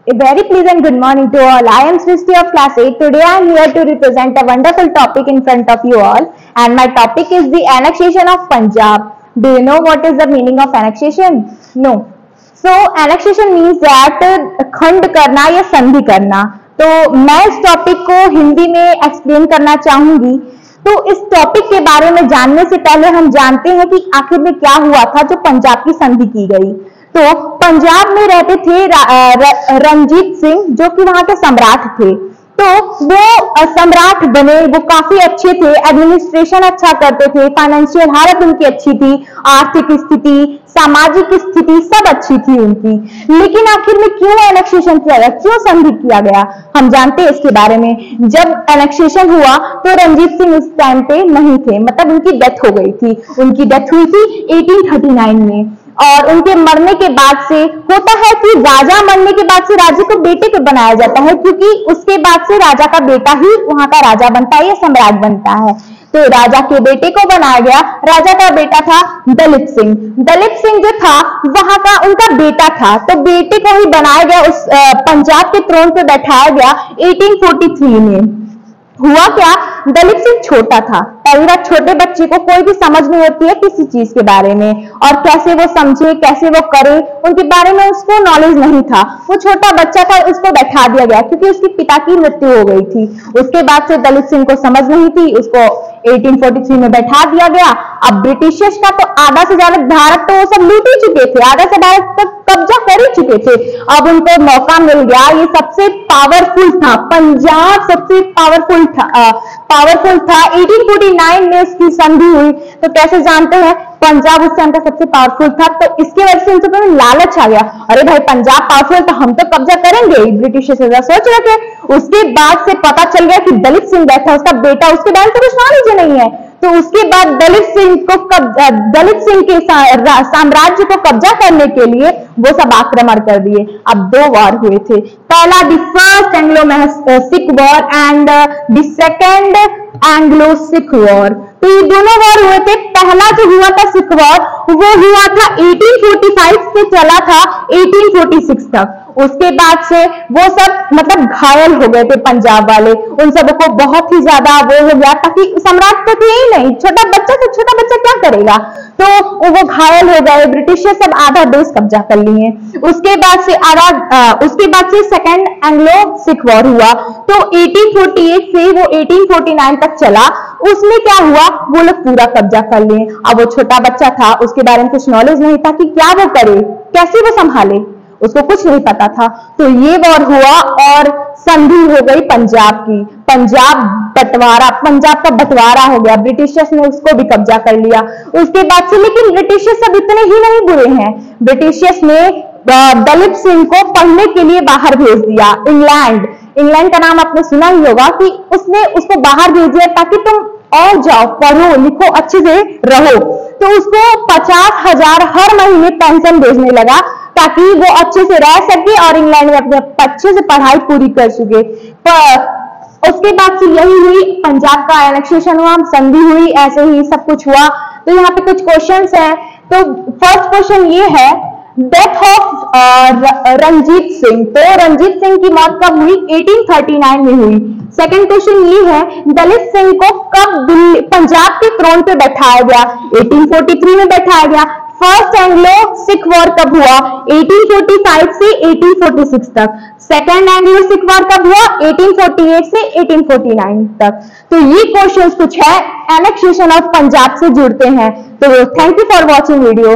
A very pleasant good morning to all. I am Srishti of class 8. Today I am here to represent a wonderful topic in front of you all. And my topic is the annexation of Punjab. Do you know what is the meaning of annexation? No. So annexation means that खंड करना या संधि करना. तो मैं इस topic को हिंदी में एक्सप्लेन करना चाहूंगी. तो इस टॉपिक के बारे में जानने से पहले हम जानते हैं कि आखिर में क्या हुआ था जो पंजाब की संधि की गई. तो पंजाब में रहते थे रंजीत सिंह, जो कि वहां के सम्राट थे. तो वो सम्राट बने, वो काफी अच्छे थे, एडमिनिस्ट्रेशन अच्छा करते थे, फाइनेंशियल हालत उनकी अच्छी थी, आर्थिक स्थिति, सामाजिक स्थिति सब अच्छी थी उनकी. लेकिन आखिर में क्यों एनेक्सेशन किया गया, क्यों संधि किया गया, हम जानते हैं इसके बारे में. जब एनेक्सेशन हुआ तो रंजीत सिंह उस टाइम पे नहीं थे, मतलब उनकी डेथ हो गई थी. उनकी डेथ हुई थी 1839 में. और उनके मरने के बाद से होता है कि राजा मरने के बाद से राजा को बेटे को बनाया जाता है, क्योंकि उसके बाद से राजा का बेटा ही वहां का राजा बनता है या सम्राट बनता है. तो राजा के बेटे को बनाया गया. राजा का बेटा था दलीप सिंह. दलीप सिंह जो था वहां का उनका बेटा था, तो बेटे को ही बनाया गया, उस पंजाब के थ्रोन पे बैठाया गया 1843 में. हुआ क्या, दलीप सिंह छोटा था. पहली बार, छोटे बच्चे को कोई भी समझ नहीं होती है किसी चीज के बारे में, और कैसे वो समझे, कैसे वो करे, उनके बारे में उसको नॉलेज नहीं था. वो छोटा बच्चा था, उसको बैठा दिया गया क्योंकि उसके पिता की मृत्यु हो गई थी. उसके बाद से दलीप सिंह को समझ नहीं थी, उसको 1843 में बैठा दिया गया. अब ब्रिटिशर्स का तो आधा से ज्यादा भारत तो वो सब लूट ही चुके थे, आधा से भारत तक कब्जा कर ही चुके थे. अब उनको मौका मिल गया. ये सबसे पावरफुल था, पंजाब सबसे पावरफुल था. 1849 में उसकी संधि हुई. तो कैसे जानते हैं, पंजाब उस टाइम का सबसे पावरफुल था, तो इसके वजह से उनसे पहले लालच आ गया. अरे भाई, पंजाब पावरफुल तो हम तो कब्जा करेंगे, ब्रिटिश से सोच रखे. उसके बाद से पता चल गया कि दलीप सिंह बैठा, उसका बेटा, उसके बारे में कुछ नॉलेज नहीं है. तो उसके बाद दलीप सिंह के साम्राज्य को कब्जा करने के लिए वो सब आक्रमण कर दिए. अब 2 वॉर हुए थे. पहला the first Anglo Sikh war and the second Anglo Sikh war. तो ये दोनों वॉर हुए थे. पहला जो हुआ था सिख वॉर, वो हुआ था 1845 से चला था 1846 तक. उसके बाद से वो सब मतलब घायल हो गए थे पंजाब वाले. उन सबको बहुत ही ज्यादा वो हो गया, ताकि सम्राट तो थे ही नहीं, छोटा बच्चा क्या करेगा. तो वो घायल हो गए. ब्रिटिशर सब आधा देश कब्जा कर लिए. उसके बाद से सेकेंड एंग्लो सिख वॉर हुआ. तो 1848 से वो 1849 तक चला. उसमें क्या हुआ, वो लोग पूरा कब्जा कर लिए. अब वो छोटा बच्चा था, उसके बारे में कुछ नॉलेज नहीं था कि क्या वो करे, कैसे वो संभाले, उसको कुछ नहीं पता था. तो ये वॉर हुआ और संधि हो गई पंजाब की. पंजाब का बंटवारा हो गया. ब्रिटिशर्स ने उसको भी कब्जा कर लिया. उसके बाद से, लेकिन ब्रिटिशर्स सब इतने ही नहीं बुरे हैं. ब्रिटिशर्स ने दलीप सिंह को पढ़ने के लिए बाहर भेज दिया. इंग्लैंड का नाम आपने सुना ही होगा, कि उसने उसको बाहर भेज दिया ताकि तुम और जाओ, पढ़ो लिखो, अच्छे से रहो. तो उसको 50,000 हर महीने पेंशन भेजने लगा, ताकि वो अच्छे से रह सके और इंग्लैंड में अपने अच्छे से पढ़ाई पूरी कर सके. उसके बाद से यही हुई, पंजाब का एनेक्सेशन हुआ, संधि हुई, ऐसे ही सब कुछ हुआ. तो यहाँ पे कुछ क्वेश्चंस हैं. तो फर्स्ट क्वेश्चन ये है, डेथ ऑफ रंजीत सिंह. तो रंजीत सिंह की मौत कब हुई, 1839 में हुई. सेकंड क्वेश्चन ये है, दलीप सिंह को कब पंजाब के थ्रोन पे बैठाया गया, 1843 में बैठाया गया. फर्स्ट एंग्लो सिख वॉर कब हुआ, 1845 से 1846 तक. सेकेंड एंग्लो सिख वॉर कब हुआ, 1848 से 1849 तक. तो ये क्वेश्चंस कुछ है एनेक्सेशन ऑफ पंजाब से जुड़ते हैं. तो thank you for watching video.